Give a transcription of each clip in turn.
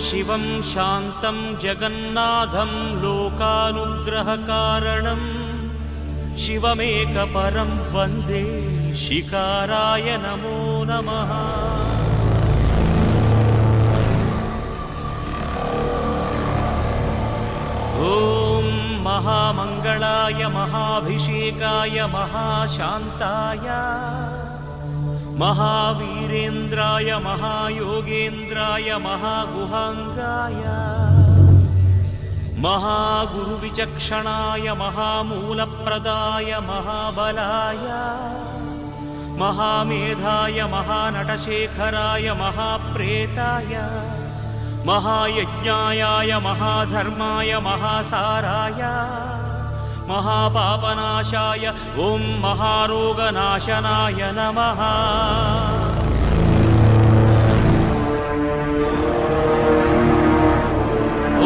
शिवं शान्तं जगन्नाथं लोकानुग्रहकारणं शिवमेकपरं वन्दे शिकाराय नमो नमः। ॐ महामङ्गलाय महाभिषेकाय महाशान्ताय महावीरेन्द्राय महायोगेन्द्राय महागुहांगाय महागुरुविचक्षणाय महामूलप्रदाय महाबलाय महामेधाय महानटशेखराय महाप्रेताय महायज्ञाय महाधर्माय महासाराय महापापनाशाय ओं महारोगनाशनाय नमः।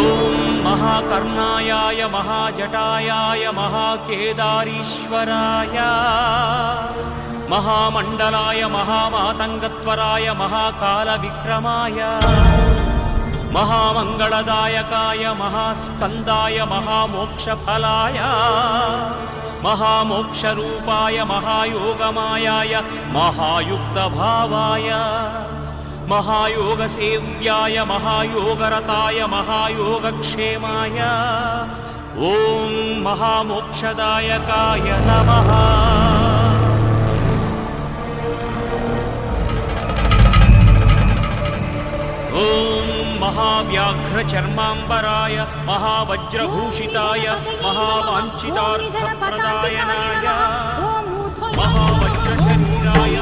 ओं महाकर्णायाय महाजटायाय महाकेदारीश्वराय महामण्डलाय महामातङ्गत्वराय महाकालविक्रमाय महामंगलदायकाय महास्कंदाय महामोक्षफलाय महामोक्षरूपाय महायोगमायाय महायुक्तभावाय महायोगसेव्याय महायोगरताय महायोगक्षेमाय ओं महामोक्षदायकाय नमः। ओं महाव्याघ्रचर्माम्बराय महावज्रभूषिताय महावाञ्छितार्थप्रदायनाय महावज्रशरीराय